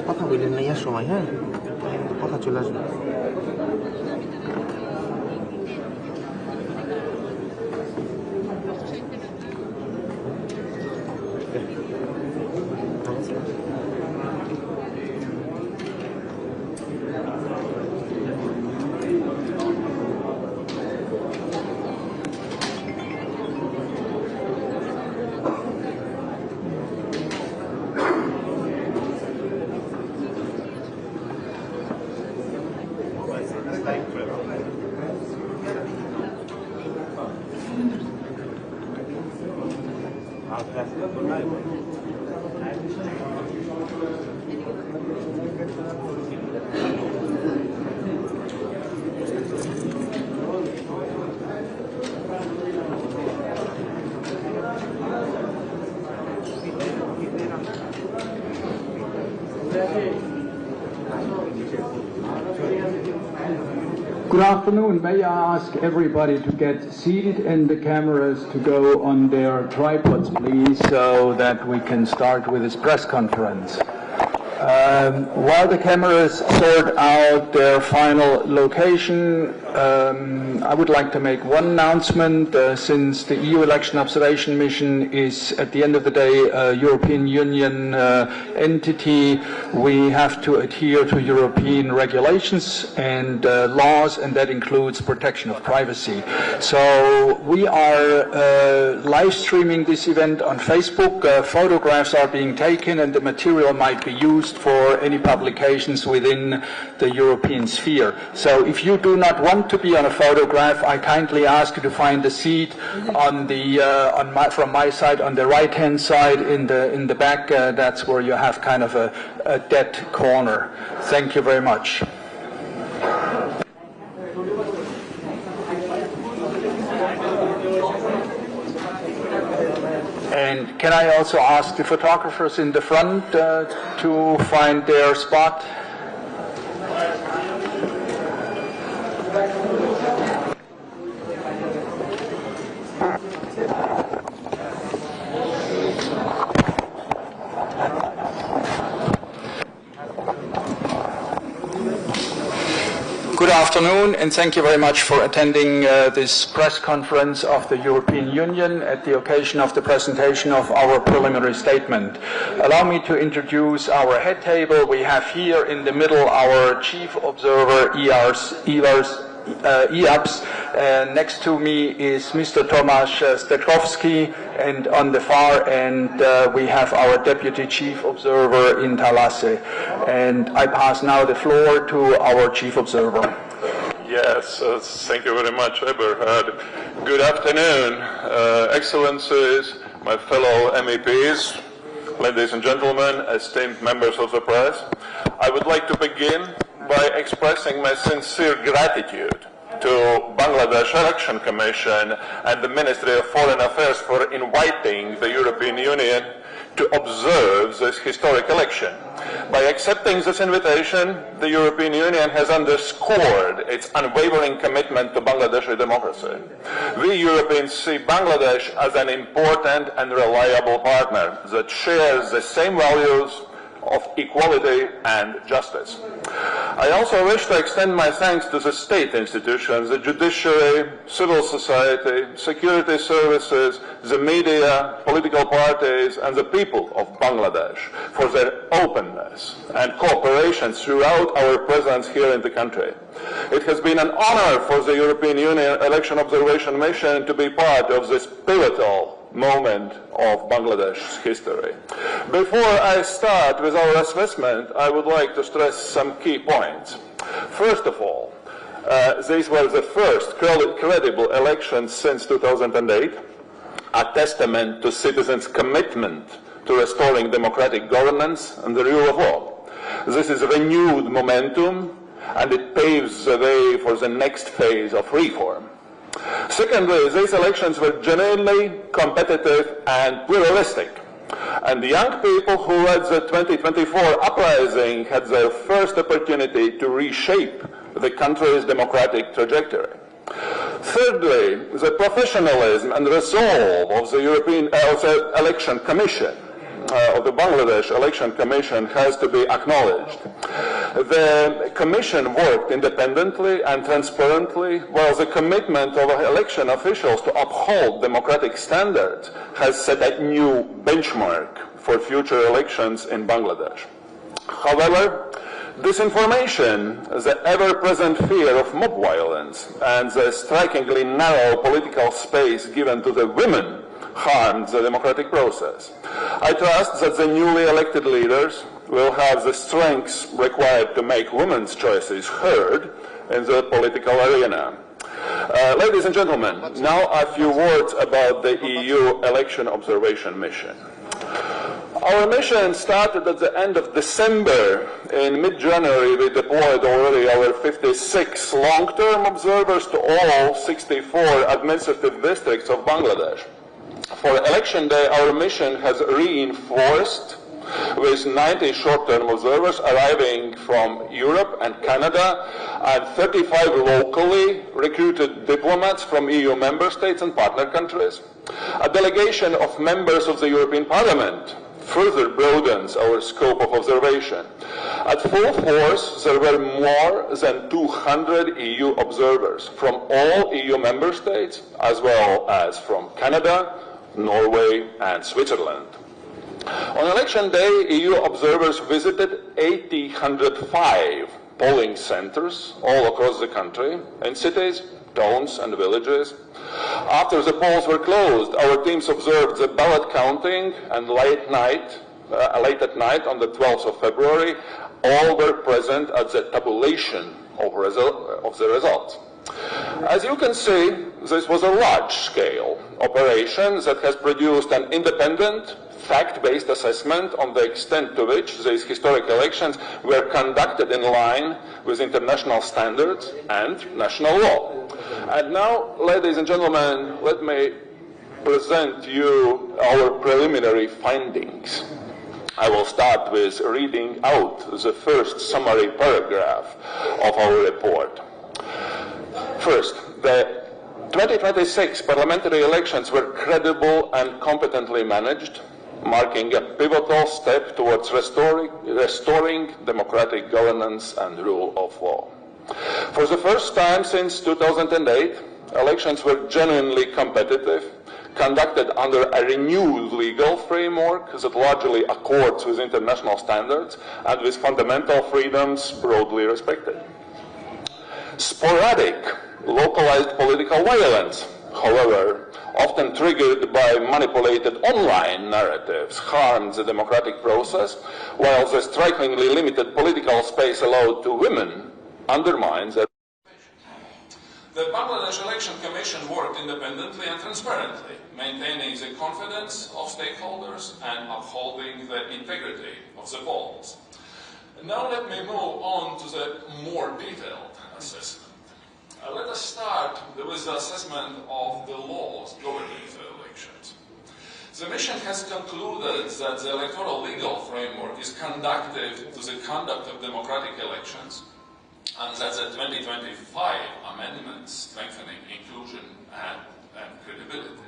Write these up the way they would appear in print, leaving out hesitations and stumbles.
কথা বললেন না ইয়ার সময়, হ্যাঁ কথা চলে আসবে। Good afternoon. May I ask everybody to get seated and the cameras to go on their tripods, please, so that we can start with this press conference. While the cameras sort out their final location, I would like to make one announcement. Since the EU election observation mission is, at the end of the day, a European Union entity, we have to adhere to European regulations and laws, and that includes protection of privacy. So we are live streaming this event on Facebook. Photographs are being taken, and the material might be used for any publications within the European sphere. So if you do not want to be on a photograph, I kindly ask you to find a seat on the from my side on the right-hand side in the back. That's where you have kind of a dead corner. Thank you very much. And can I also ask the photographers in the front to find their spot? Good afternoon, and thank you very much for attending this press conference of the European Union at the occasion of the presentation of our preliminary statement. Allow me to introduce our head table. We have here in the middle our Chief Observer Ivars Ijabs. Next to me is Mr. Tomáš Zdechovský, and on the far end we have our Deputy Chief Observer in Thalassa. And I pass now the floor to our Chief Observer. Yes, thank you very much, Eberhard. Good afternoon, Excellencies, my fellow MEPs, ladies and gentlemen, esteemed members of the press. I would like to begin by expressing my sincere gratitude to Bangladesh Election Commission and the Ministry of Foreign Affairs for inviting the European Union to observe this historic election. By accepting this invitation, the European Union has underscored its unwavering commitment to Bangladeshi democracy. We Europeans see Bangladesh as an important and reliable partner that shares the same values of equality and justice. I also wish to extend my thanks to the state institutions, the judiciary, civil society, security services, the media, political parties, and the people of Bangladesh for their openness and cooperation throughout our presence here in the country. It has been an honor for the European Union Election Observation Mission to be part of this pivotal moment of Bangladesh's history. Before I start with our assessment, I would like to stress some key points. First of all, these were the first credible elections since 2008, a testament to citizens' commitment to restoring democratic governance and the rule of law. This is renewed momentum, and it paves the way for the next phase of reform. Secondly, these elections were genuinely competitive and pluralistic, and the young people who led the 2024 uprising had their first opportunity to reshape the country's democratic trajectory. Thirdly, the professionalism and resolve of the Election Commission of the Bangladesh Election Commission has to be acknowledged. The Commission worked independently and transparently, while the commitment of election officials to uphold democratic standards has set a new benchmark for future elections in Bangladesh. However, disinformation, the ever-present fear of mob violence, and the strikingly narrow political space given to the women harmed the democratic process. I trust that the newly elected leaders will have the strengths required to make women's choices heard in the political arena. Ladies and gentlemen, now a few words about the EU election observation mission. Our mission started at the end of December. In mid-January, we deployed already our 56 long-term observers to all 64 administrative districts of Bangladesh. For election day, our mission has reinforced with 90 short-term observers arriving from Europe and Canada, and 35 locally recruited diplomats from EU member states and partner countries. A delegation of members of the European Parliament further broadens our scope of observation. At full force, there were more than 200 EU observers from all EU member states, as well as from Canada, Norway, and Switzerland. On election day, EU observers visited 1,805 polling centers all across the country, in cities, towns, and villages. After the polls were closed, our teams observed the ballot counting, and late at night on the 12th of February, all were present at the tabulation of the results. As you can see, this was a large-scale operation that has produced an independent, fact-based assessment on the extent to which these historic elections were conducted in line with international standards and national law. And now, ladies and gentlemen, let me present you our preliminary findings. I will start with reading out the first summary paragraph of our report. First, the 2026 parliamentary elections were credible and competently managed, marking a pivotal step towards restoring democratic governance and rule of law. For the first time since 2008, elections were genuinely competitive, conducted under a renewed legal framework that largely accords with international standards and with fundamental freedoms broadly respected. Sporadic, localized political violence, however, often triggered by manipulated online narratives, harmed the democratic process, while the strikingly limited political space allowed to women undermines it. The Bangladesh Election Commission worked independently and transparently, maintaining the confidence of stakeholders and upholding the integrity of the polls. Now let me move on to the more detailed assessment. Let us start with the assessment of the laws governing the elections. The mission has concluded that the electoral legal framework is conducive to the conduct of democratic elections, and that the 2025 amendments strengthening inclusion and credibility.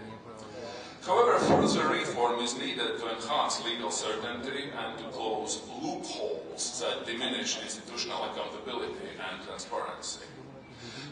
However, further reform is needed to enhance legal certainty and to close loopholes that diminish institutional accountability and transparency.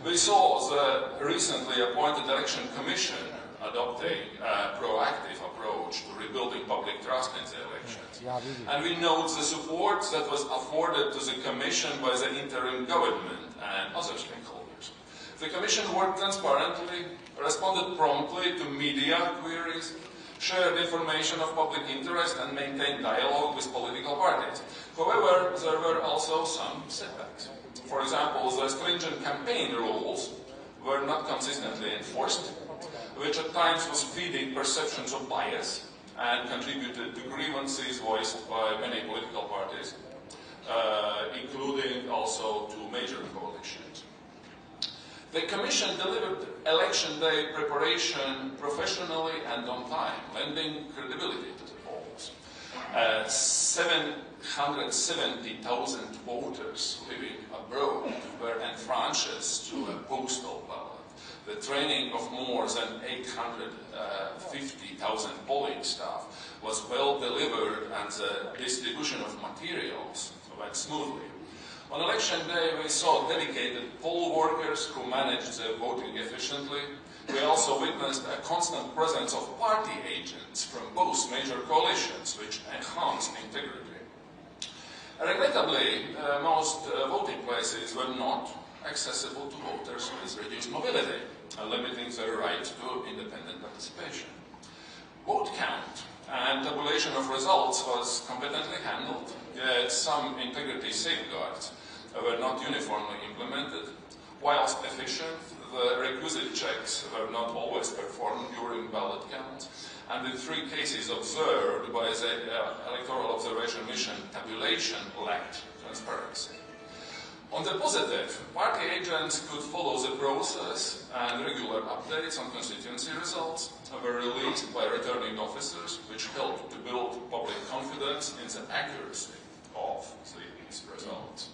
We saw the recently appointed Election Commission adopting a proactive approach to rebuilding public trust in the elections. And we note the support that was afforded to the Commission by the interim government and other stakeholders. The Commission worked transparently, responded promptly to media queries, shared information of public interest, and maintained dialogue with political parties. However, there were also some setbacks. For example, the stringent campaign rules were not consistently enforced, which at times was feeding perceptions of bias and contributed to grievances voiced by many political parties, including also two major coalitions. The Commission delivered election day preparation professionally and on time, lending credibility to the polls. 770,000 voters living abroad were enfranchised to a postal ballot. the training of more than 850,000 polling staff was well delivered and the distribution of materials went smoothly. On election day, we saw dedicated poll workers who managed the voting efficiently. We also witnessed a constant presence of party agents from both major coalitions, which enhanced integrity. Regrettably, most voting places were not accessible to voters with reduced mobility, limiting their right to independent participation. Vote count and tabulation of results was competently handled, yet some integrity safeguards were not uniformly implemented. Whilst efficient, the requisite checks were not always performed during ballot count, and in 3 cases observed by the Electoral Observation Mission, tabulation lacked transparency. On the positive, party agents could follow the process, and regular updates on constituency results were released by returning officers, which helped to build public confidence in the accuracy of these results.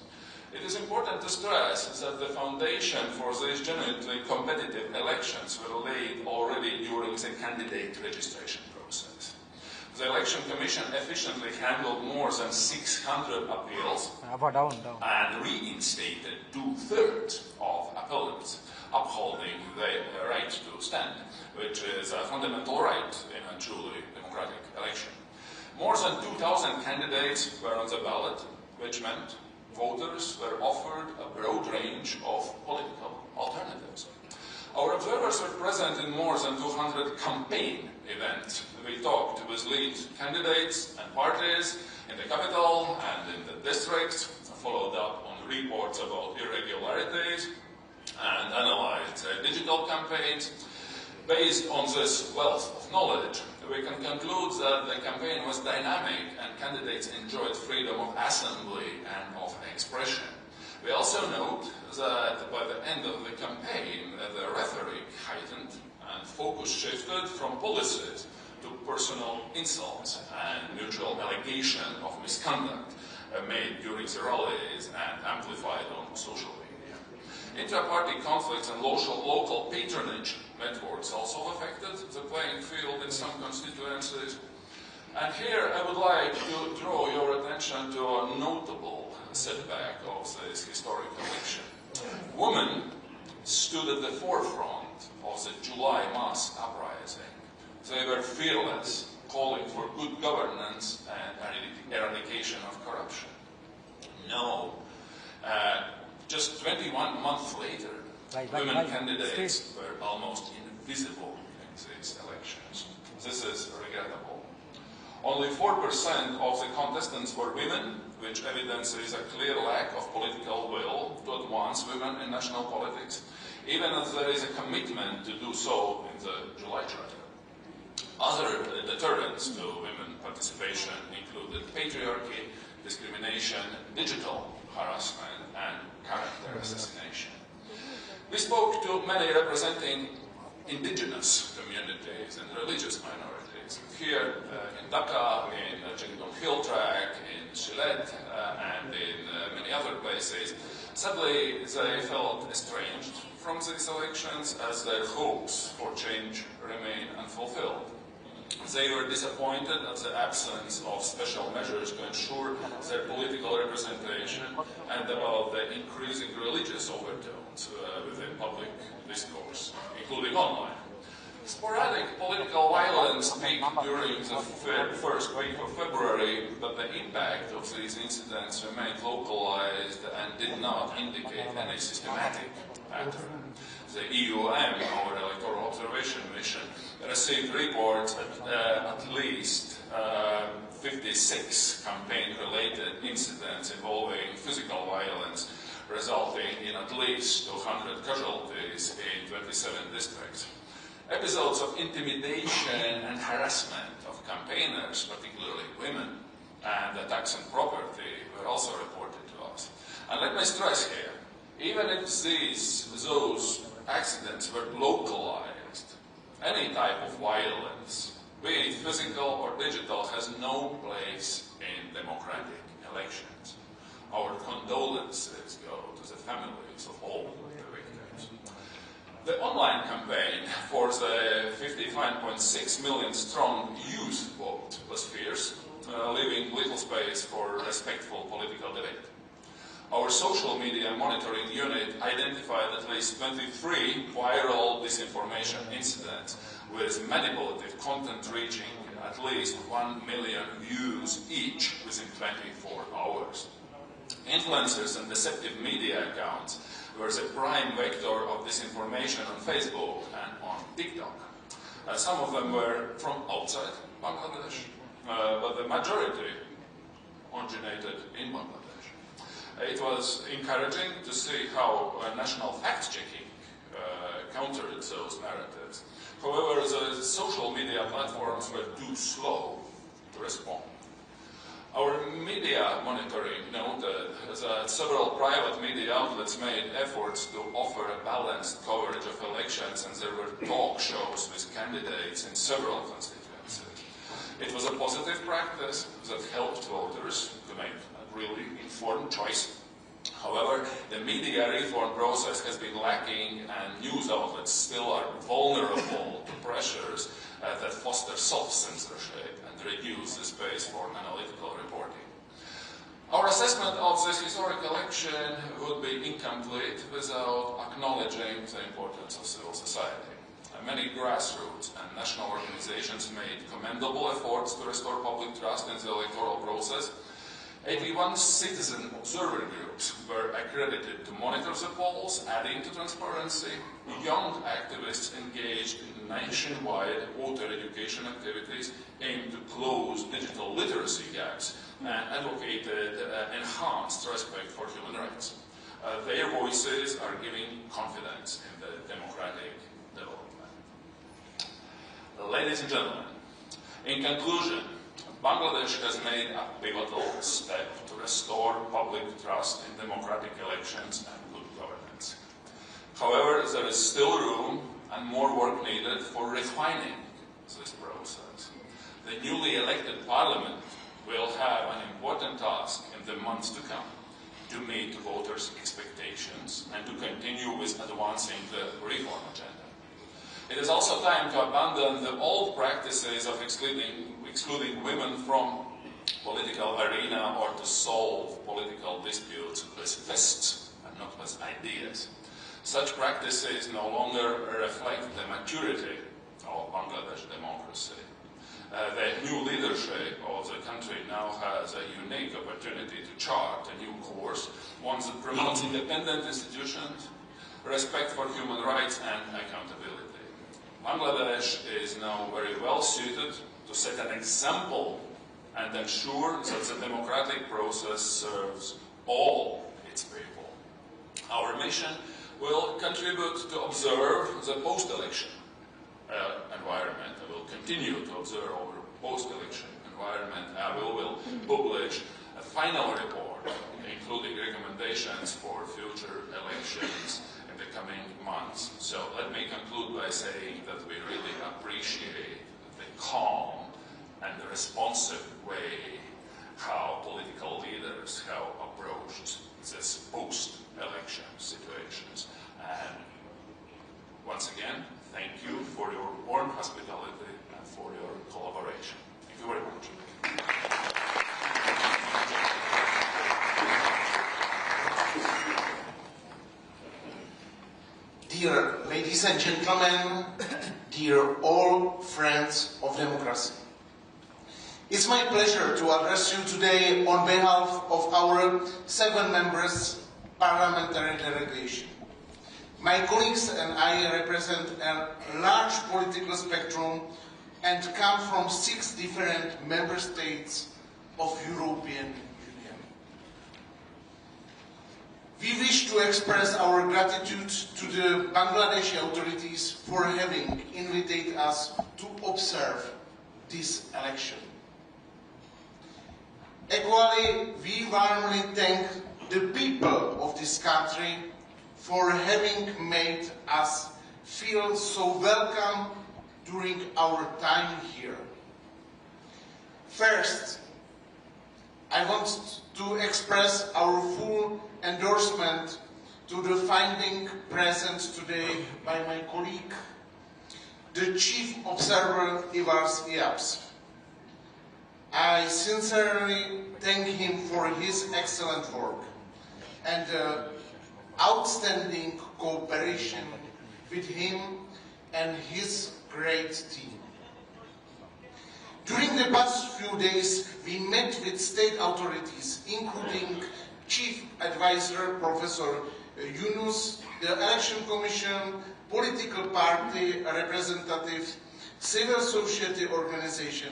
It is important to stress that the foundation for these genuinely competitive elections were laid already during the candidate registration process. The Election Commission efficiently handled more than 600 appeals and reinstated 2/3 of appellants, upholding the right to stand, which is a fundamental right in a truly democratic election. More than 2,000 candidates were on the ballot, which meant voters were offered a broad range of political alternatives. Our observers were present in more than 200 campaign events. We talked with lead candidates and parties in the capital and in the districts, followed up on reports about irregularities, and analyzed digital campaigns. Based on this wealth of knowledge, we can conclude that the campaign was dynamic and candidates enjoyed freedom of assembly and of expression. We also note that by the end of the campaign, the rhetoric heightened and focus shifted from policies to personal insults and mutual allegation of misconduct made during the rallies and amplified on social media. Intra-party conflicts and local patronage networks also affected the playing field in some constituencies. And here I would like to draw your attention to a notable setback of this historic election. Women stood at the forefront of the July mass uprising. They were fearless, calling for good governance and eradication of corruption. No, just 21 months later, women candidates were almost invisible in these elections. This is regrettable. Only 4% of the contestants were women, which evidences a clear lack of political will to advance women in national politics, even as there is a commitment to do so in the July Charter. Other deterrents to women participation included patriarchy, discrimination, digital harassment, and character assassination. We spoke to many representing indigenous communities and religious minorities. Here in Dhaka, in Jingdong Hill Track, in Sylhet, and in many other places, sadly they felt estranged from these elections as their hopes for change remain unfulfilled. They were disappointed at the absence of special measures to ensure their political representation and about the increasing religious overtones within public discourse, including online. Sporadic political violence peaked during the first week of February, but the impact of these incidents remained localized and did not indicate any systematic pattern. The EUM, our Electoral Observation Mission, received reports at least 56 campaign-related incidents involving physical violence, resulting in at least 200 casualties in 27 districts. Episodes of intimidation and harassment of campaigners, particularly women, and attacks on property were also reported to us. And let me stress here, even if those accidents were localized, any type of violence, be it physical or digital, has no place in democratic elections. Our condolences go to the families of all the victims. The online campaign for the 55.6 million strong youth vote was fierce, leaving little space for respectful political debate. Our social media monitoring unit identified at least 23 viral disinformation incidents with manipulative content reaching at least 1 million views each within 24 hours. Influencers and deceptive media accounts were the prime vector of disinformation on Facebook and on TikTok. Some of them were from outside Bangladesh, but the majority originated in Bangladesh. It was encouraging to see how national fact-checking countered those narratives. However, the social media platforms were too slow to respond. Our media monitoring noted that several private media outlets made efforts to offer a balanced coverage of elections, and there were talk shows with candidates in several constituencies. It was a positive practice that helped voters to make a really informed choice. However, the media reform process has been lacking, and news outlets still are vulnerable to pressures that foster self-censorship and reduce the space for analytical reporting. Our assessment of this historic election would be incomplete without acknowledging the importance of civil society. Many grassroots and national organizations made commendable efforts to restore public trust in the electoral process. 81 citizen observer groups were accredited to monitor the polls, adding to transparency. Young activists engaged in nationwide voter education activities aimed to close digital literacy gaps and advocated enhanced respect for human rights. Their voices are giving confidence in the democratic development. Ladies and gentlemen, in conclusion, Bangladesh has made a pivotal step to restore public trust in democratic elections and good governance. However, there is still room and more work needed for refining this process. The newly elected parliament will have an important task in the months to come to meet voters' expectations and to continue with advancing the reform agenda. It is also time to abandon the old practices of excluding women from political arena or to solve political disputes with fists and not with ideas. Such practices no longer reflect the maturity of Bangladesh democracy. The new leadership of the country now has a unique opportunity to chart a new course, one that promotes independent institutions, respect for human rights and accountability. Bangladesh is now very well suited to set an example and ensure that the democratic process serves all its people. Our mission will contribute to observe the post-election environment. I will continue to observe our post-election environment. We will publish a final report, including recommendations for future elections in the coming months. So let me conclude by saying that we really appreciate the calm and the responsive way how political leaders have approached this post-election situations. And once again, thank you for your warm hospitality and for your collaboration. Thank you very much. Dear ladies and gentlemen, dear all friends of democracy, it's my pleasure to address you today on behalf of our 7 members parliamentary delegation. My colleagues and I represent a large political spectrum and come from 6 different member states of European Union. We wish to express our gratitude to the Bangladeshi authorities for having invited us to observe this election. Equally, we warmly thank the people of this country for having made us feel so welcome during our time here. First, I want to express our full endorsement to the finding present today by my colleague, the Chief Observer Ivars Ijabs. I sincerely thank him for his excellent work and outstanding cooperation with him and his great team. During the past few days, we met with state authorities, including Chief Advisor Professor Yunus, the Election Commission, political party representatives, civil society organization,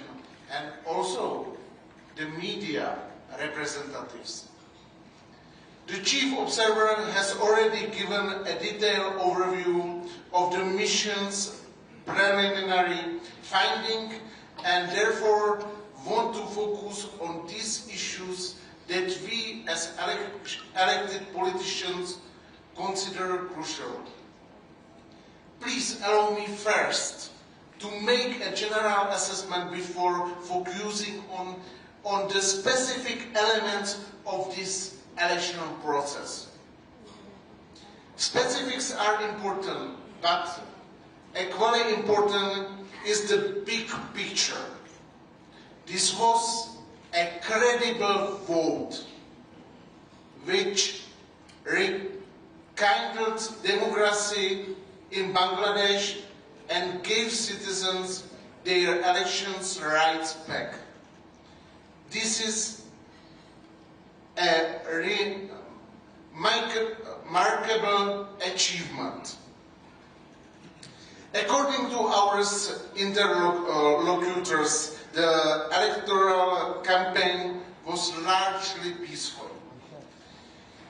and also the media representatives. The Chief Observer has already given a detailed overview of the mission's preliminary finding and therefore want to focus on these issues that we as elected politicians consider crucial. Please allow me first to make a general assessment before focusing on the specific elements of this election process. Specifics are important, but equally important is the big picture. This was a credible vote which rekindled democracy in Bangladesh and gave citizens their elections rights back. This is a remarkable achievement. According to our interlocutors, the electoral campaign was largely peaceful.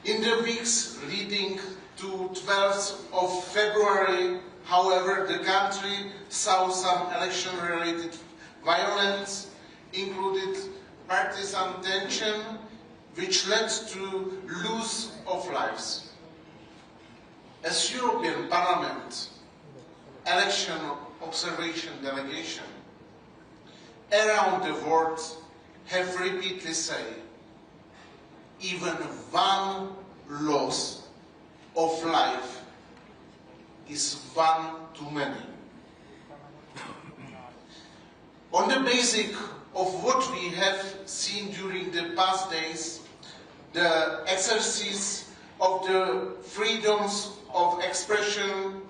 In the weeks leading to 12th of February, however, the country saw some election-related violence, included partisan tension, which led to loss of lives. As European Parliament election observation delegation around the world have repeatedly said, even one loss of life is one too many. On the basis of what we have seen during the past days, the exercise of the freedoms of expression,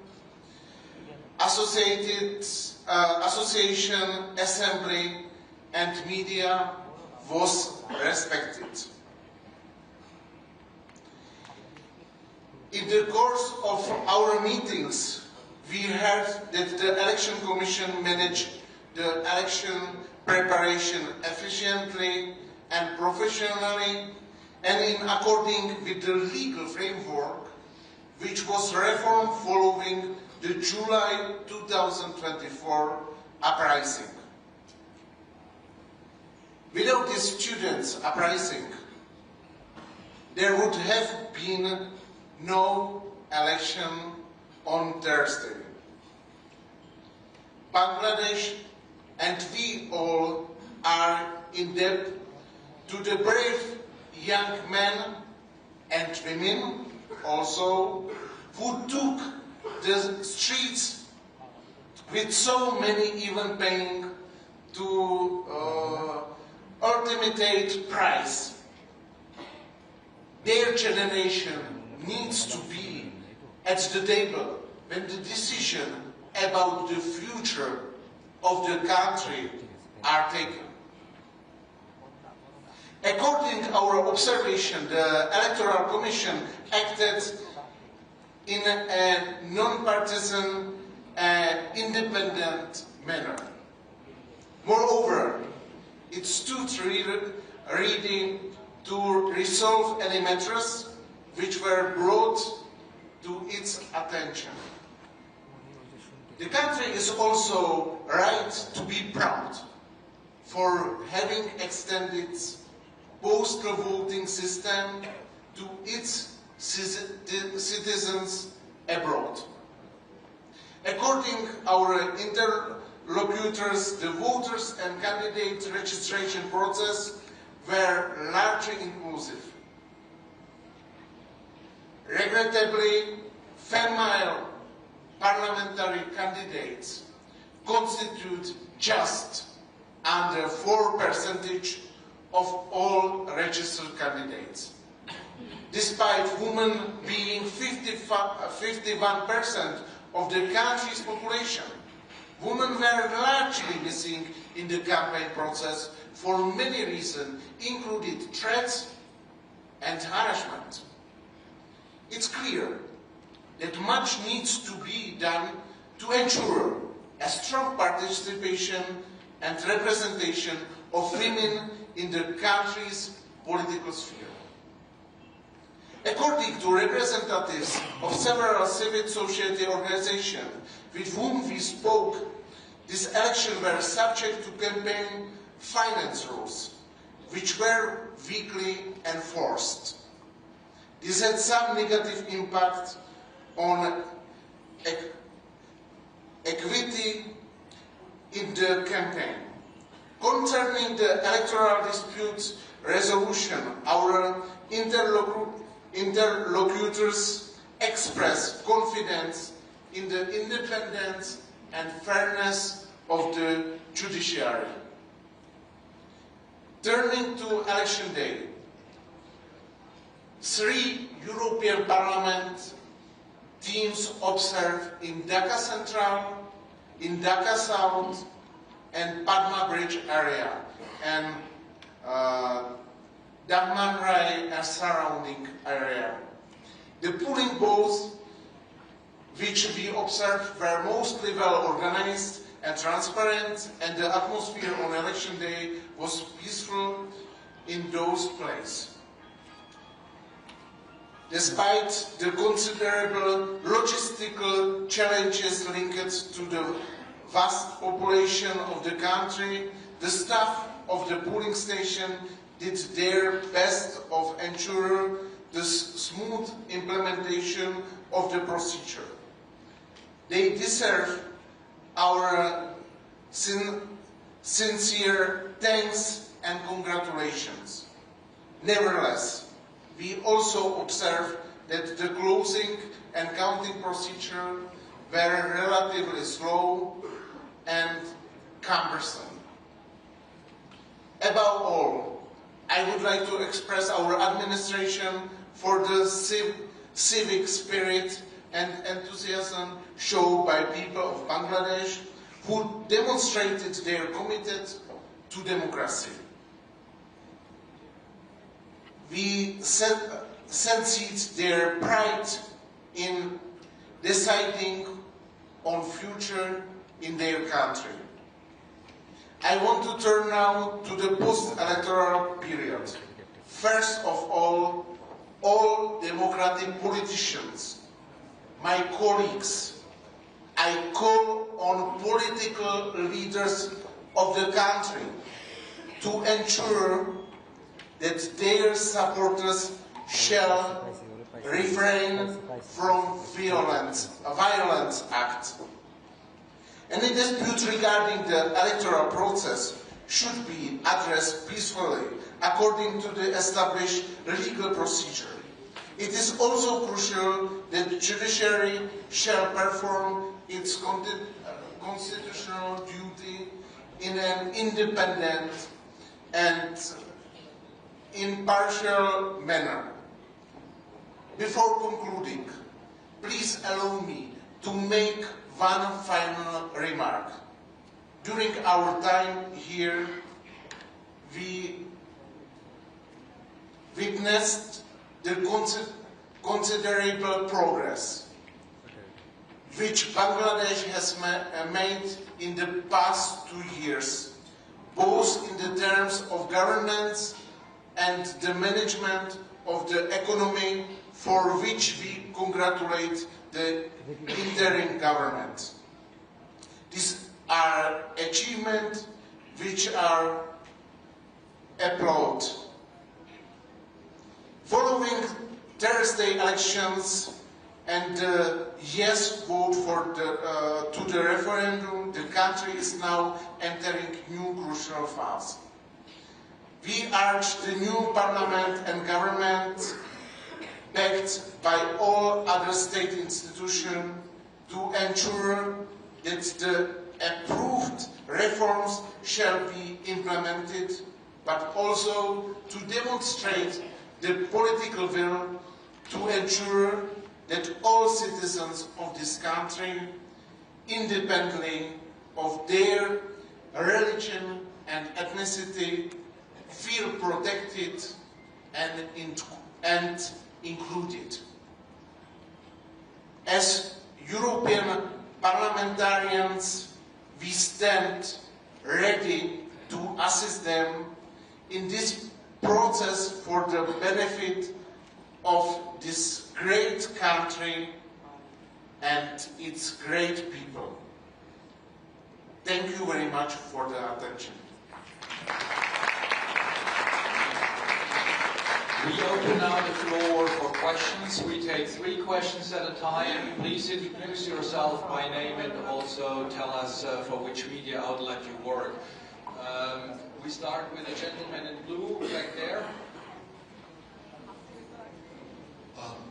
association, assembly, and media was respected. In the course of our meetings, we heard that the Election Commission managed the election preparation efficiently and professionally and in accordance with the legal framework, which was reformed following the July 2024 uprising. Without the students' uprising, there would have been no election on Thursday. Bangladesh and we all are in debt to the brave young men and women also who took the streets with so many even paying to ultimate price. Their generation needs to be at the table when the decision about the future of the country are taken. According to our observation, the Electoral Commission acted in a non-partisan, independent manner. Moreover, it stood ready to resolve any matters which were brought to its attention. The country is also right to be proud for having extended postal voting system to its citizens abroad. According to our interlocutors, the voters and candidate registration process were largely inclusive. Regrettably, female parliamentary candidates constitute just under 4% of all registered candidates. Despite women being 51% of the country's population, women were largely missing in the campaign process for many reasons, including threats and harassment. It's clear that much needs to be done to ensure a strong participation and representation of women in the country's political sphere. According to representatives of several civil society organizations with whom we spoke, this election were subject to campaign finance rules, which were weakly enforced. This had some negative impact on equity in the campaign. Concerning the electoral dispute resolution, our interlocutors expressed confidence in the independence and fairness of the judiciary. Turning to election day, 3 European Parliament teams observed in Dhaka Central, in Dhaka South, and Padma Bridge area, and Dhammanrai and surrounding area. The polling booths which we observed were mostly well organized and transparent, and the atmosphere on election day was peaceful in those places. Despite the considerable logistical challenges linked to the vast population of the country, the staff of the polling station did their best of ensure the smooth implementation of the procedure. They deserve our sincere thanks and congratulations. Nevertheless, we also observe that the closing and counting procedure were relatively slow and cumbersome. Above all, I would like to express our administration for the civic spirit and enthusiasm shown by people of Bangladesh who demonstrated their commitment to democracy. We sensed their pride in deciding on future in their country. I want to turn now to the post-electoral period. First of all democratic politicians, my colleagues, I call on political leaders of the country to ensure that their supporters shall refrain from violent acts. Any dispute regarding the electoral process should be addressed peacefully according to the established legal procedure. It is also crucial that the judiciary shall perform its constitutional duty in an independent and impartial manner. Before concluding, please allow me to make one final remark. During our time here, we witnessed the considerable progress which Bangladesh has made in the past 2 years, both in the terms of governance and the management of the economy, for which we congratulate the interim government. These are achievements which are applauded. Following Thursday elections and the yes vote for to the referendum, the country is now entering new crucial phase. We urge the new parliament and government backed by all other state institutions to ensure that the approved reforms shall be implemented, but also to demonstrate the political will to ensure that all citizens of this country, independently of their religion and ethnicity, feel protected and included. As European parliamentarians, we stand ready to assist them in this process for the benefit of this great country and its great people. Thank you very much for the attention. We open now the floor for questions. We take 3 questions at a time. Please introduce yourself by name and also tell us for which media outlet you work. We start with the gentleman in blue back there.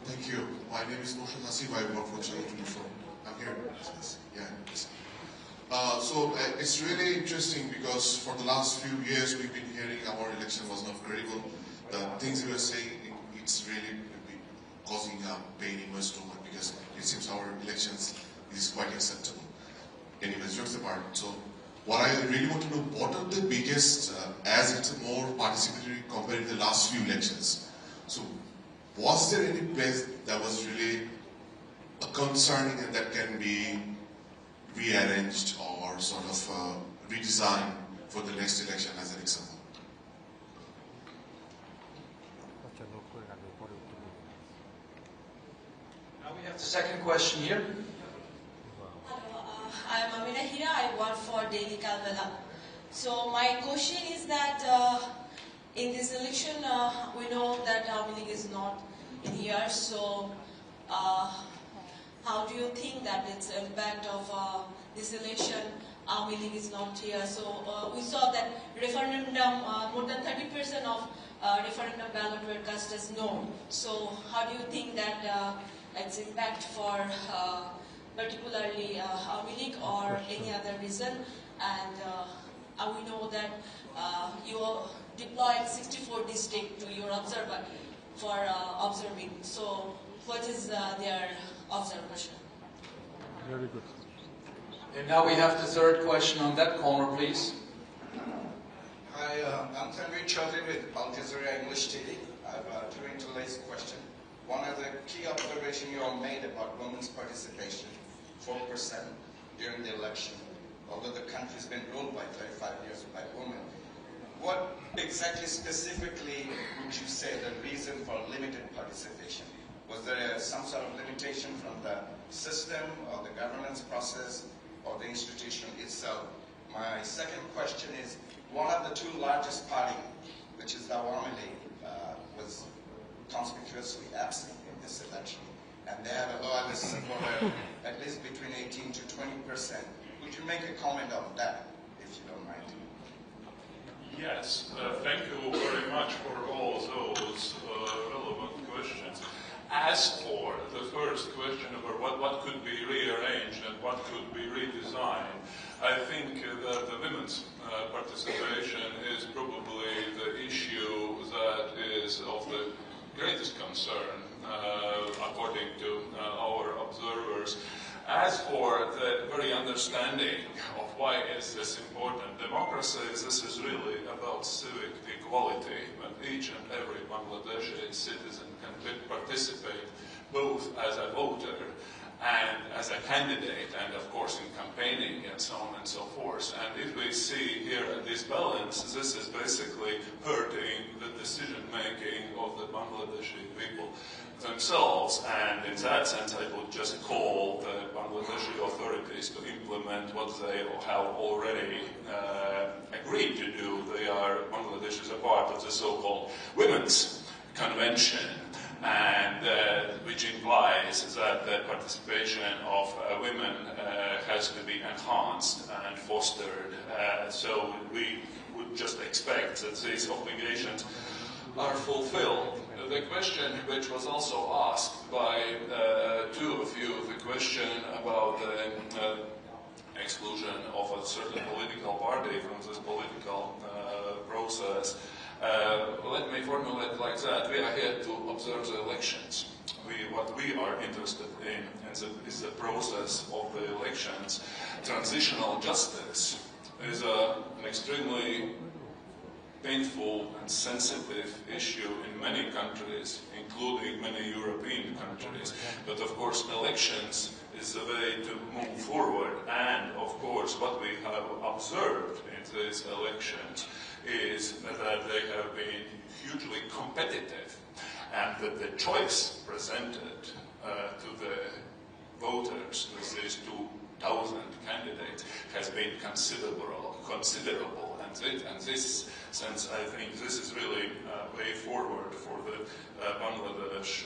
Thank you. My name is Tomáš Zdechovský. I work for Channel 24. I'm here. Yeah. So it's really interesting because for the last few years we've been hearing our election was not credible. The things we were saying, it's really causing pain in my stomach because it seems our elections is quite acceptable. Anyways, jokes apart. So what I really want to know, what are the biggest, as it's more participatory compared to the last few elections. So was there any place that was really concerning and that can be rearranged or sort of redesigned for the next election as an example? Now we have the second question here. Hello, I am Amina Hira. I work for Daily Kalbala. So my question is that in this election, we know that Army League is not in here. So how do you think that it's an impact of this election? Army League is not here. So we saw that referendum, more than 30% of referendum ballot were cast as no. So how do you think that its impact for particularly Army League or any other reason? And we know that you deployed 64 districts to your observer for observing. So what is their observation? Very good. And now we have the third question on that corner, please. Hi, I'm Tanvir Chaudhary with Al Jazeera English TV. I have 2 interlaced questions. One of the key observations you all made about women's participation, 4% during the election, although the country's been ruled by 35 years by women. What exactly specifically would you say the reason for limited participation? Was there some sort of limitation from the system or the governance process or the institution itself? My second question is, one of the 2 largest parties, which is the Awami League, was conspicuously absent in this election. And they have a loyalist supporter at least between 18 to 20%. Would you make a comment on that, if you don't mind? Yes, thank you very much for all those relevant questions. As for the first question about what could be rearranged and what could be redesigned, I think that the women's participation is probably the issue that is of the greatest concern, according to our observers. As for the very understanding of why is this important, democracy, this is really about civic equality, when each and every Bangladeshi citizen can participate both as a voter and as a candidate, and of course in campaigning and so on and so forth. And if we see here this balance, this is basically hurting the decision-making of the Bangladeshi people themselves, and in that sense I would just call the Bangladeshi authorities to implement what they have already agreed to do. Bangladesh is a part of the so-called Women's Convention, and which implies that the participation of women has to be enhanced and fostered. So we would just expect that these obligations are fulfilled. The question which was also asked by two of you, the question about the exclusion of a certain political party from this political process, let me formulate it like that. We are here to observe the elections. What we are interested in is the process of the elections. Transitional justice is an extremely painful and sensitive issue in many countries, including many European countries. But of course, elections is the way to move forward. And of course, what we have observed in these elections is that they have been hugely competitive, and that the choice presented to the voters with these 2,000 candidates has been considerable. And this sense, I think, this is really a way forward for the Bangladesh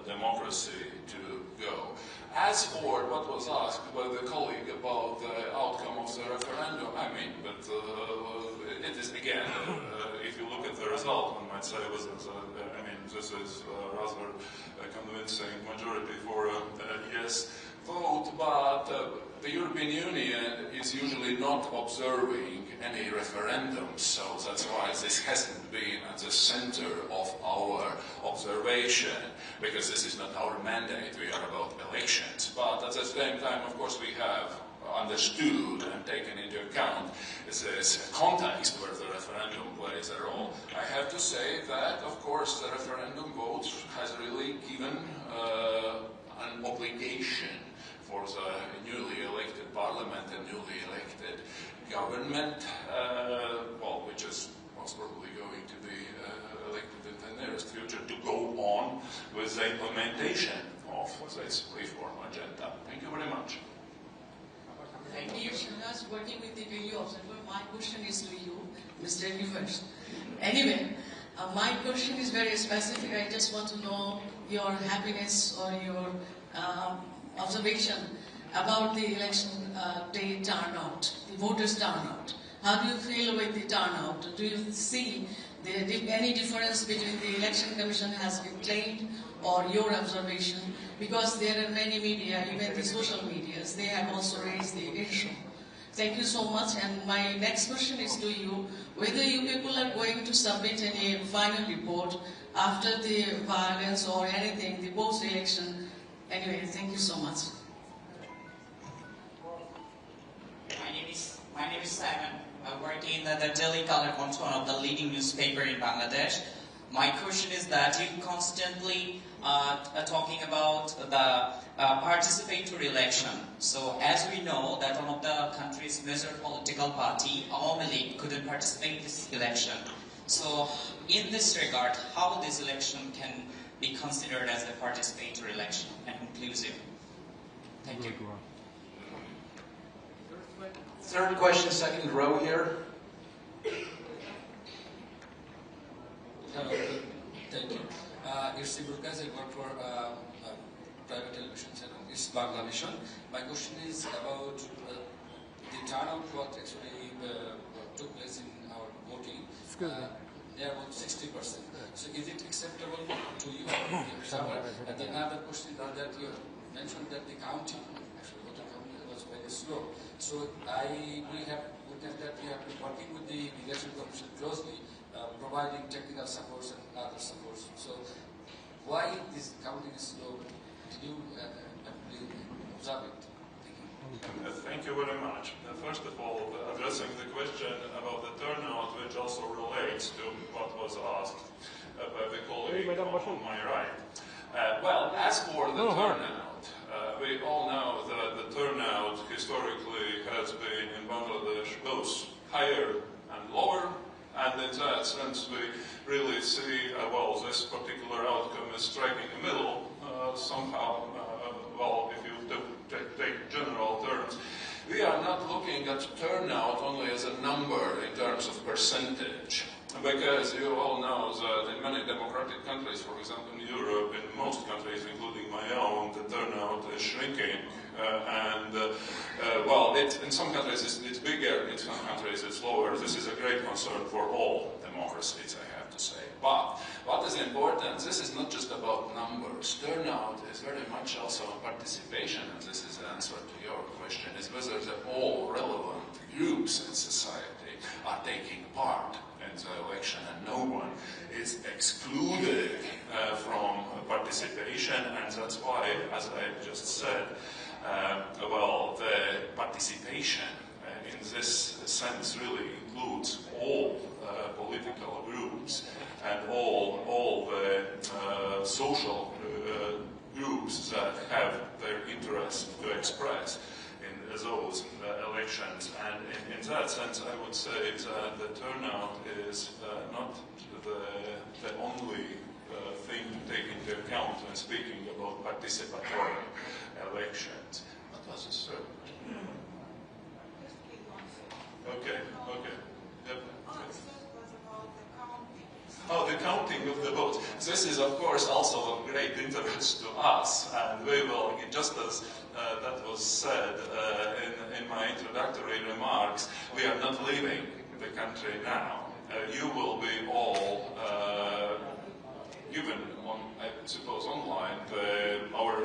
democracy to go. As for what was asked by the colleague about the outcome of the referendum, I mean, but it is again, if you look at the result, one might say was I mean, this is rather a convincing majority for a yes vote, but the European Union is usually not observing any referendums, so that's why this hasn't been at the center of our observation, because this is not our mandate. We are about elections. But at the same time, of course, we have understood and taken into account this context where the referendum plays a role. I have to say that, of course, the referendum vote has really given an obligation for the newly elected parliament and newly elected government, well, which is most probably going to be elected in the nearest future, to go on with the implementation of this reform agenda. Thank you very much. Thank you, Shahaz, working with the Daily Observer. My question is to you, Mr. Ivars. Anyway, my question is very specific. I just want to know your happiness or your observation about the election day turnout, the voters' turnout. How do you feel with the turnout? Do you see any difference between the election commission has been claimed or your observation? Because there are many media, even the social medias, they have also raised the issue. Thank you so much. And my next question is to you, whether you people are going to submit any final report after the violence or anything, the post-election. Anyway, thank you so much. My name is Simon. I work in the Daily Color, one of the leading newspaper in Bangladesh. My question is that you constantly talking about the participatory election. So as we know that one of the country's major political party, Awami League, couldn't participate in this election. So in this regard, how this election can be considered as a participatory election and inclusive? Thank you. Third question, second row here. Hello, thank you. It's Ibrahim. I work for private television channel. It's Bangladesh. My question is about the turnout what actually took place in our voting. They are about 60%. So is it acceptable to you? And then another question is that you mentioned that the counting, actually voter counting was very slow. So we have witnessed that we have been working with the election commission closely, providing technical supports and other supports. So why this counting is slow? Did you observe it? Thank you very much. First of all, addressing the question about the turnout, which also relates to what was asked by the colleague on my right. Well, as for the turnout, we all know that the turnout historically has been in Bangladesh both higher and lower, and in that sense we really see, well, this particular outcome is striking the middle somehow. Well, if you take general terms, we are not looking at turnout only as a number in terms of percentage. Because you all know that in many democratic countries, for example in Europe, in most countries, including my own, the turnout is shrinking. Well, in some countries it's bigger, in some countries it's lower. This is a great concern for all democracies, I have to say. But what is important, this is not just about numbers. Turnout is very much also participation, and this is the answer to your question, is whether all relevant groups in society are taking part in the election, and no one is excluded from participation, and that's why, as I just said, well, the participation in this sense really includes all political groups and all the social groups that have their interest to express in those elections. And in that sense, I would say that the turnout is not the only thing to take into account when speaking about participatory elections. What was this, sir? Okay. Yep. Oh, the counting of the votes. This is, of course, also of great interest to us, and we will, just as that was said in my introductory remarks, we are not leaving the country now. You will be all given, I suppose, online our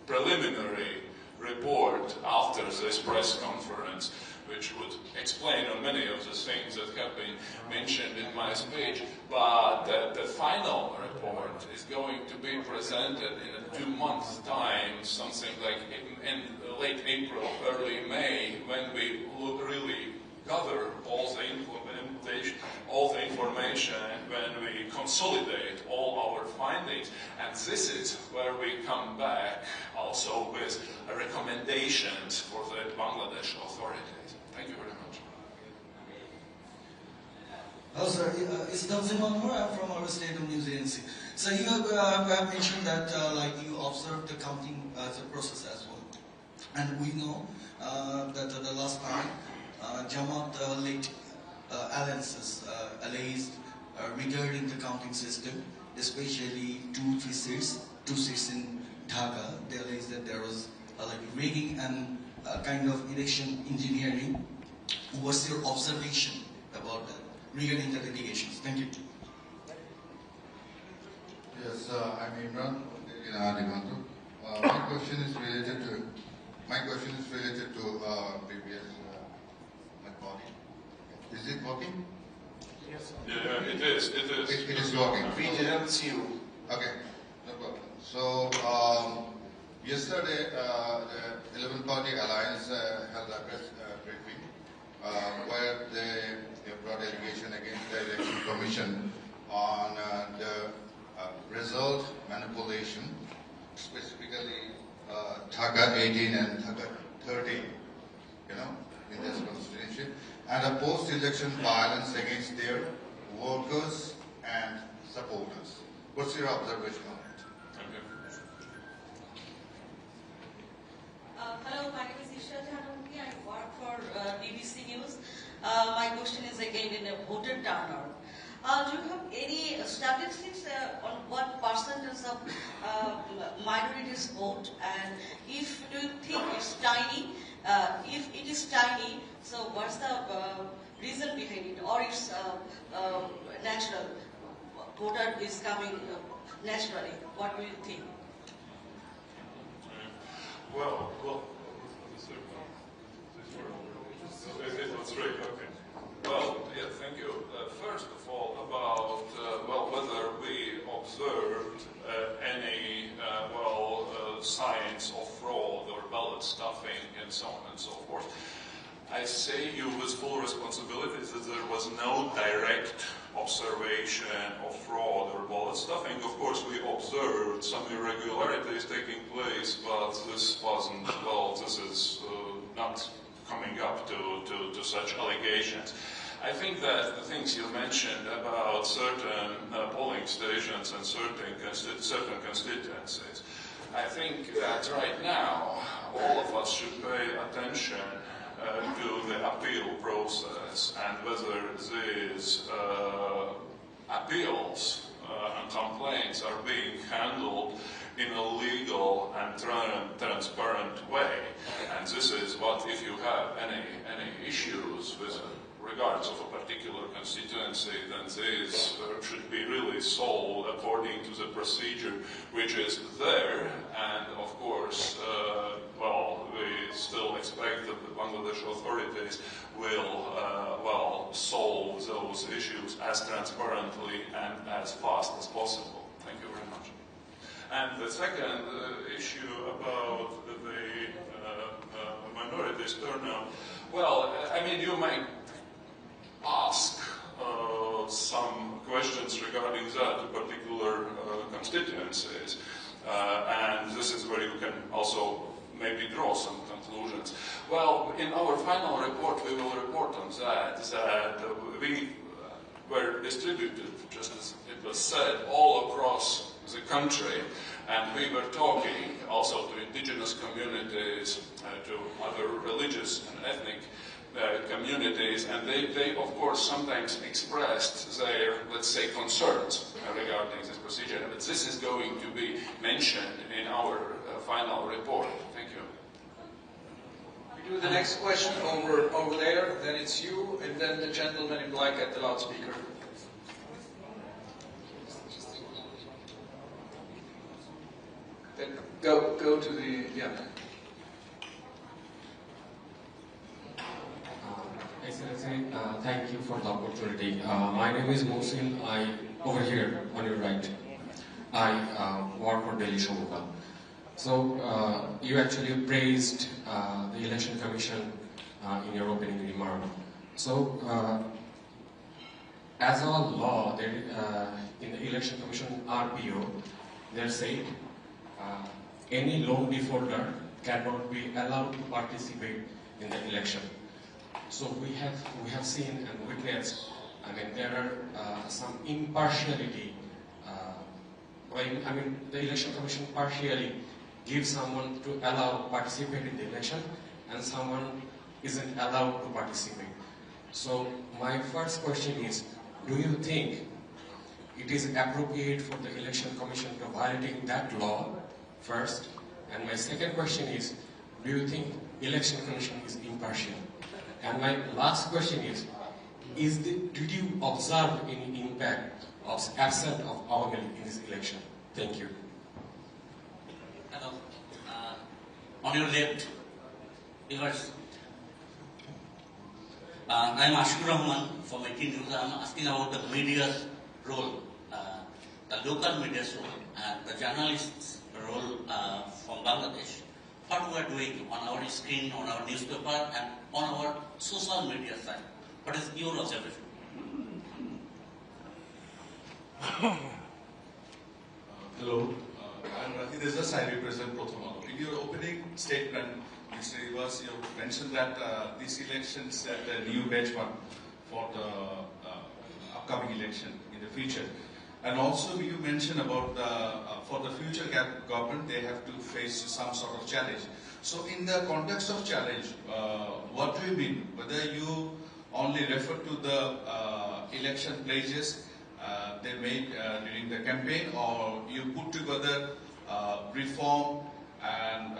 preliminary report after this press conference, which would explain on many of the things that have been mentioned in my speech, but the final report is going to be presented in a 2 months' time, something like in late April, early May, when we will really gather all the implementation, all the information, when we consolidate all our findings, and this is where we come back also with recommendations for the Bangladesh authorities. Thank you very much. Hello, sir. It's Damzim Anwar. I'm from our state of New Zealand. So you have mentioned that you observed the counting process as well, and we know that the last time Jamaat led alliances alleged regarding the counting system, especially two seats in Dhaka. They alleged that there was rigging and kind of election engineering. What's your observation about that regarding the delegations? Thank you. Yes, I'm Imran. My question is related to previous my body. Is it working? Yes. Yeah, it is. It is working. We didn't see you. Okay, no problem. So yesterday, the 11-party alliance held a press briefing where they brought allegation against the election commission on the result manipulation, specifically Dhaka 18 and Dhaka 13, in this constituency, and a post-election violence against their workers and supporters. What's your observation on it? Hello, my name is Isha Dhanamki. I work for BBC News. My question is again in a voter turnout. Do you have any statistics on what percentage of minorities vote, and if do you think it's tiny? If it is tiny, so what's the reason behind it, or it's natural? Voter is coming naturally. What do you think? Well, that's right. Okay. Well, yeah, thank you. First of all, about whether we observed any signs of fraud or ballot stuffing and so on and so forth. I say you with full responsibility that there was no direct observation of fraud or ballot stuffing. Of course, we observed some irregularities taking place, but this wasn't, this is not coming up to such allegations. I think that the things you mentioned about certain polling stations and certain constituencies, I think that right now all of us should pay attention to the appeal process and whether these appeals and complaints are being handled in a legal and transparent way. And this is what, if you have any issues with regards of a particular constituency, then these should be really solved according to the procedure which is there. And of course, well, we still expect that the Bangladesh authorities will solve those issues as transparently and as fast as possible. Thank you very much. And the second issue about the minorities turnout, well, I mean, you might ask some questions regarding that to particular constituencies, and this is where you can also maybe draw some conclusions. Well, in our final report, we will report on that we were distributed, just as it was said, all across the country, and we were talking also to indigenous communities, to other religious and ethnic communities, and they of course sometimes expressed their, let's say, concerns regarding this procedure, but this is going to be mentioned in our final report. Thank you. We do the next question over there, then it's you, and then the gentleman in black at the loudspeaker. Then go to the, yeah. Excellency, thank you for the opportunity. My name is Mohsin. Over here on your right, I work for Delhi Shomukal. So you actually praised the Election Commission in your opening remark. So as a law, in the Election Commission RPO, they say any loan defaulter cannot be allowed to participate in the election. So we have seen and witnessed, I mean, there are some impartiality. I mean, the Election Commission partially gives someone to allow to participate in the election, and someone isn't allowed to participate. So my first question is, do you think it is appropriate for the Election Commission to violate that law first? And my second question is, do you think Election Commission is impartial? And my last question is did you observe any impact of absence of Awami League in this election? Thank you. Hello. On your left, Ivars. I'm Ashur Rahman from 18 News. I'm asking about the media's role, the local media's role, and the journalists' role from Bangladesh. What we are doing on our screen, on our newspaper, and on our social media side. What is your observation? Hello, I'm Rahid Ijabs. I represent Prothomalo. In your opening statement, Mr. Ivars, you mentioned that these elections set a new benchmark for the upcoming election in the future. And also you mentioned about for the future government, they have to face some sort of challenge. So in the context of challenge, what do you mean? Whether you only refer to the election pledges they made during the campaign, or you put together reform and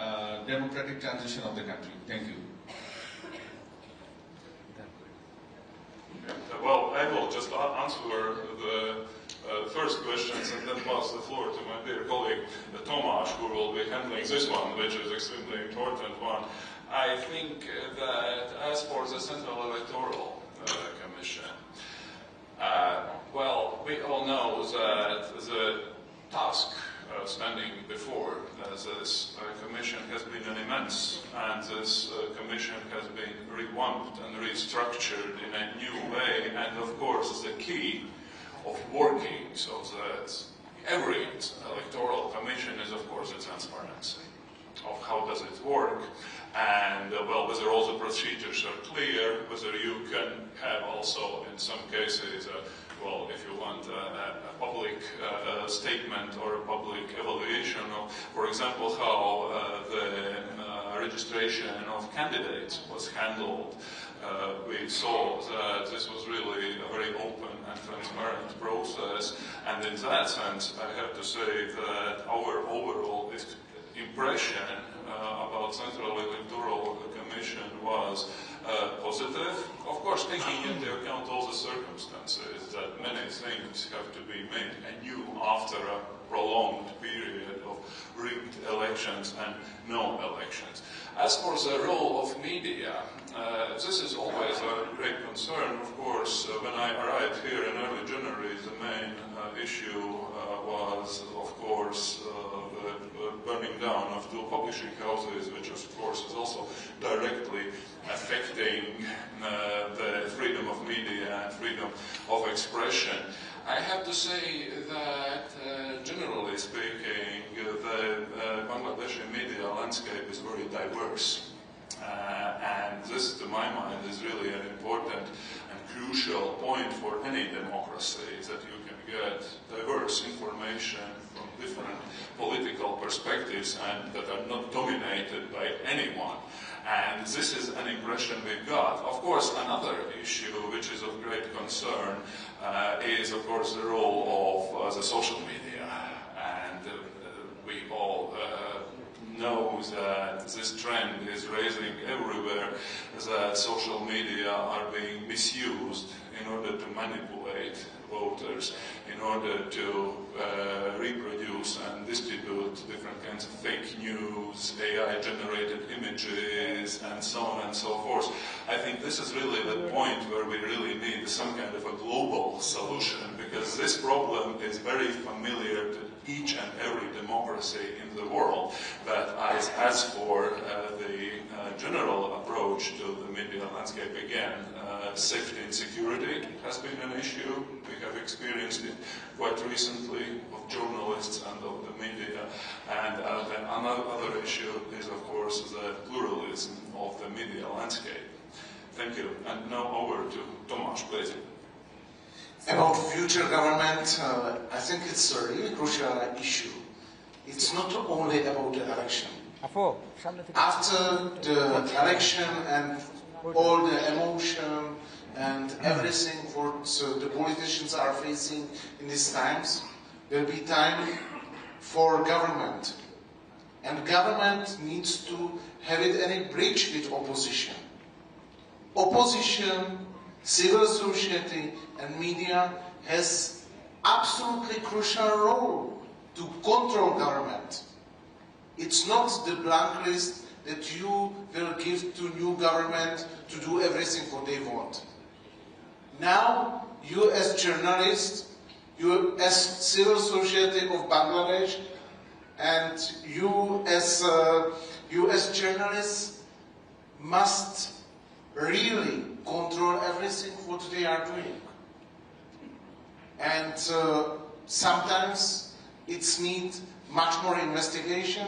democratic transition of the country? Thank you. Well, I will just answer the first questions and then pass the floor to my dear colleague Tomáš, who will be handling this one, which is extremely important one. I think that as for the Central Electoral Commission, well, we all know that the task standing before this commission has been an immense, and this commission has been revamped and restructured in a new way, and of course the key of working so that every electoral commission is of course the transparency of how does it work, and well, whether all the procedures are clear, whether you can have also in some cases well, if you want a public statement or a public evaluation of, for example, how the registration of candidates was handled. We saw that this was really a very open and transparent process, and in that sense I have to say that our overall impression about Central Electoral Commission was positive. Of course, taking into account all the circumstances that many things have to be made anew after a prolonged period of rigged elections and no elections. As for the role of media, this is always a great concern. Of course, when I arrived here in early January, the main issue was, of course, the burning down of 2 publishing houses, which of course is also directly affecting the freedom of media and freedom of expression. I have to say that, generally speaking, the Bangladeshi media landscape is very diverse. And this, to my mind, is really an important and crucial point for any democracy, that you can get diverse information from different political perspectives and that are not dominated by anyone. And this is an impression we've got. Of course, another issue which is of great concern is, of course, the role of the social media. And we all know that this trend is raising everywhere, that social media are being misused in order to manipulate voters, in order to reproduce and distribute different kinds of fake news, AI-generated images, and so on and so forth. I think this is really the point where we really need some kind of a global solution, because this problem is very familiar to each and every democracy in the world. But as for the general approach to the media landscape, again, safety and security has been an issue. We have experienced it quite recently of journalists and of the media. And then another issue is, of course, the pluralism of the media landscape. Thank you. And now over to Tomáš, please. About future government, I think it's a really crucial issue. It's not only about the election. After the election and all the emotion and everything what the politicians are facing in these times, will be time for government. And government needs to have it any bridge with opposition. Opposition, civil society and media has absolutely crucial role to control government. It's not the blank list that you will give to new government to do everything what they want. Now, you as journalists, you as civil society of Bangladesh, and you as journalists must really control everything what they are doing. And sometimes it's need much more investigation,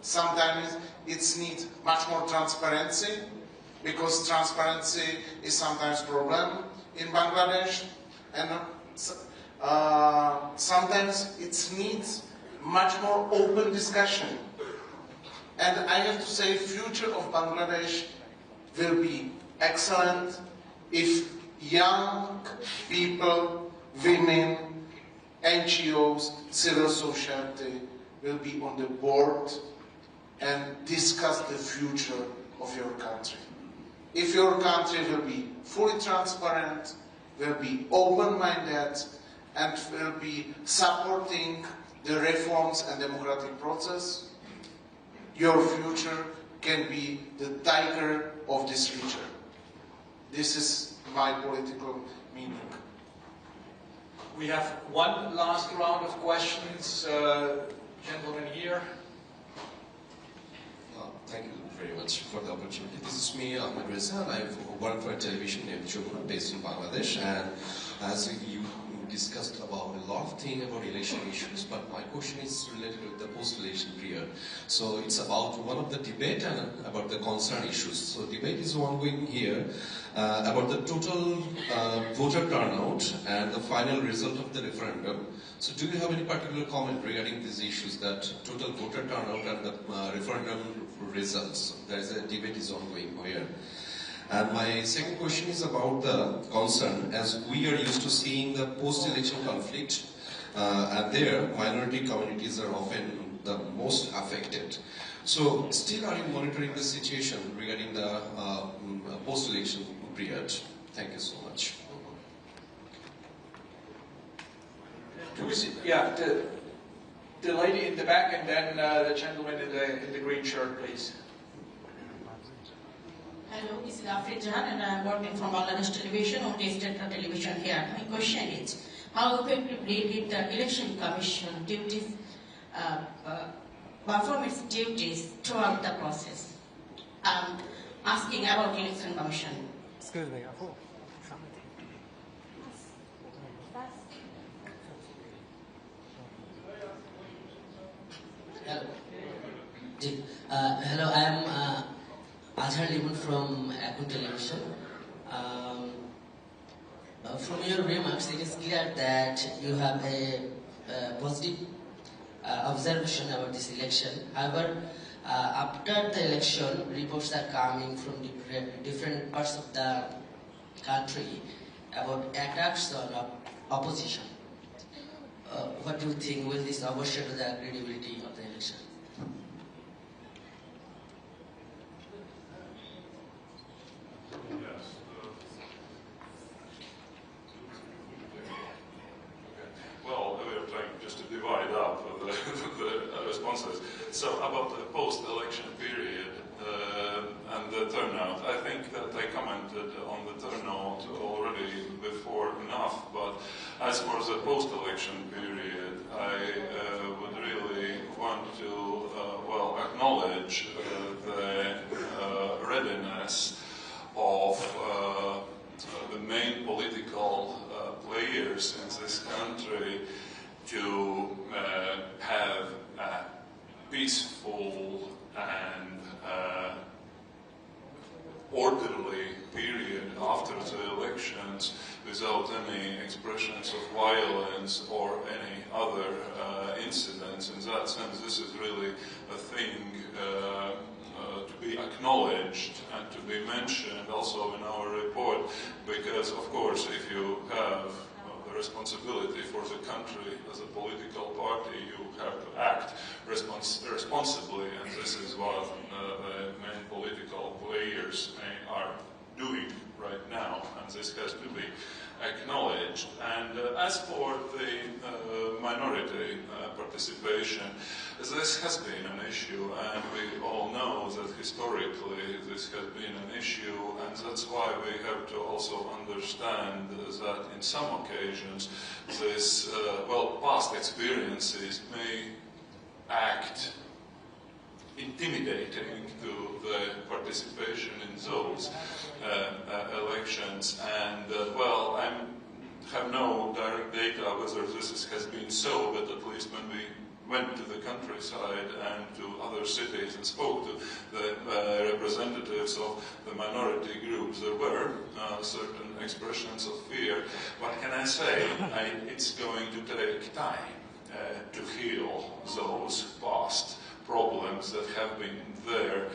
sometimes it's need much more transparency, because transparency is sometimes a problem in Bangladesh, and sometimes it needs much more open discussion. And I have to say, future of Bangladesh will be excellent if young people, women, NGOs, civil society will be on the board and discuss the future of your country. If your country will be fully transparent, will be open-minded, and will be supporting the reforms and democratic process, your future can be the tiger of this region. This is my political meaning. We have one last round of questions. Gentleman here. Thank you very much for the opportunity. This is me, Ahmed Reza, and I work for a television named Jumna, based in Bangladesh. And as you discussed about a lot of things about election issues, but my question is related with the post-election period. So it's about one of the debate and about the concern issues. So debate is ongoing here, about the total voter turnout and the final result of the referendum. So do you have any particular comment regarding these issues, that total voter turnout and the referendum results? There is a debate is ongoing here. And my second question is about the concern, as we are used to seeing the post-election conflict, and there minority communities are often the most affected. So still are you monitoring the situation regarding the post-election period? Thank you so much. Do we see, yeah, the lady in the back, and then the gentleman in the green shirt, please. Hello, this is Afrin Jahan, and I am working from Bangladesh Television on State Television here. My question is, how effectively did the Election Commission duties perform its duties throughout the process? Asking about Election Commission. Excuse me. Hello, I am Azhar Liman from Akun Television. From your remarks, it is clear that you have a positive observation about this election. However, after the election, reports are coming from different parts of the country about attacks on opposition. What do you think? Will this overshadow the credibility of the election? Well, we are trying just to divide up the responses. So about the post-election period and the turnout, I think that I commented on the turnout already before enough, but as for the post-election period, I would really want to acknowledge the readiness of the main political players in this country to have a peaceful and orderly period after the elections without any expressions of violence or any other incidents. In that sense, this is really a thing to be acknowledged and to be mentioned also in our report, because of course if you have the responsibility for the country as a political party, you have to act responsibly, and this is what the main political players are doing right now, and this has to be acknowledged. And as for the minority participation, this has been an issue, and we all know that historically this has been an issue, and that's why we have to also understand that in some occasions this, past experiences may act intimidating to the participation in those elections. And I have no direct data whether this has been so, but at least when we went to the countryside and to other cities and spoke to the representatives of the minority groups, there were certain expressions of fear. What can I say? It's going to take time to heal those past problems that have been there.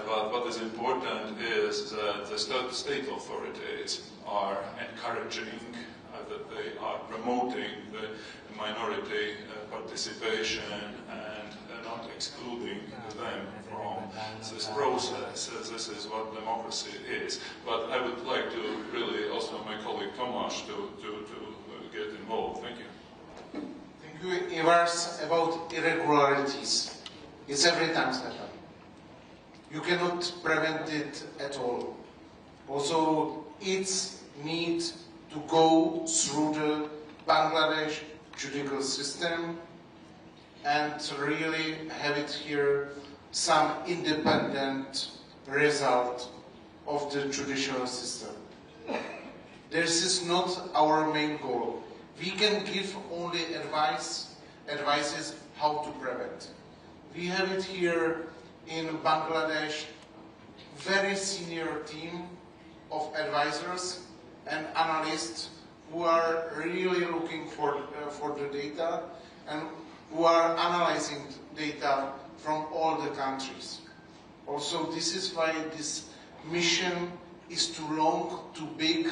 But what is important is that the state authorities are encouraging, that they are promoting the minority participation and not excluding them from this process. This is what democracy is. But I would like to really also my colleague Tomáš to get involved. Thank you. Thank you, Ivars. About irregularities, it's every time happen. You cannot prevent it at all. Also, it's need to go through the Bangladesh judicial system and really have it here some independent result of the judicial system. This is not our main goal. We can give only advices how to prevent. We have it here in Bangladesh, very senior team of advisors and analysts who are really looking for the data and who are analyzing data from all the countries. Also, this is why this mission is too long, too big,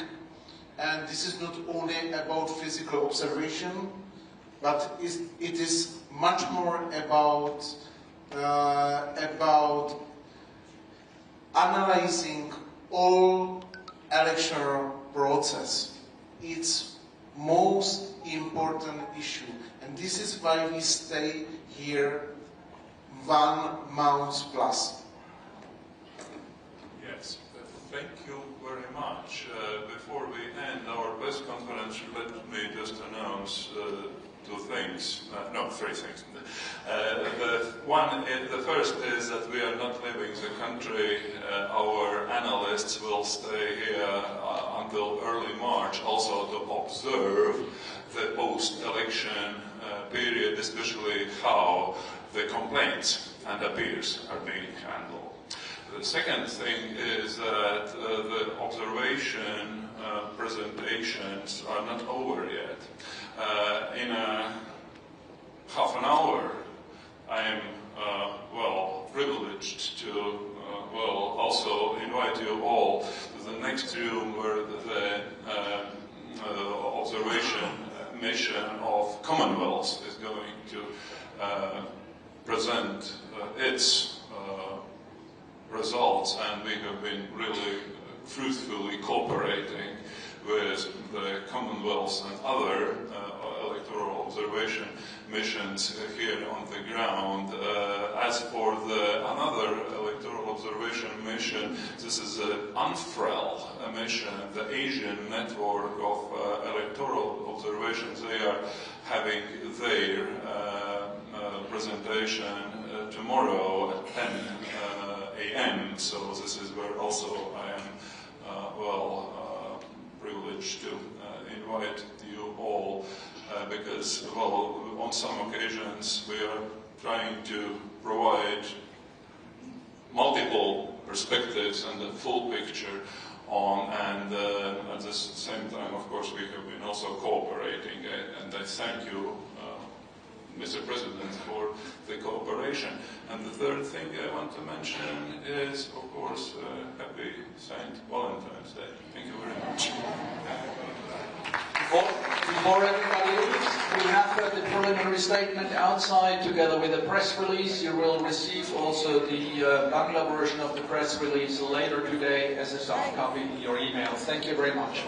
and this is not only about physical observation, but it is much more about analyzing all electoral process. It's most important issue, and this is why we stay here 1 month plus. Yes, thank you very much. Before we end our press conference, let me just announce three things. The first is that we are not leaving the country. Our analysts will stay here until early March, also to observe the post-election period, especially how the complaints and appeals are being handled. The second thing is that the observation presentations are not over yet. In half an hour, I am privileged to also invite you all to the next room where the observation mission of Commonwealth is going to present its results, and we have been really fruitfully cooperating with the Commonwealth and other electoral observation missions here on the ground. As for another electoral observation mission, this is the UNFREL mission, the Asian network of electoral observations. They are having their presentation tomorrow at 10 a.m. So this is where also I am privileged to invite you all because, on some occasions we are trying to provide multiple perspectives and a full picture on, and at the same time, of course, we have been also cooperating, and I thank you, Mr. President, for the cooperation. And the third thing I want to mention is, of course, happy St. Valentine's Day. Thank you very much. Before everybody leaves, we have the preliminary statement outside together with the press release. You will receive also the Bangla version of the press release later today as a soft copy in your email. Thank you very much.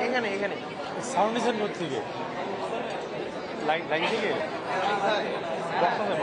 এখানে sound design করতে থেকে light থেকে box হবে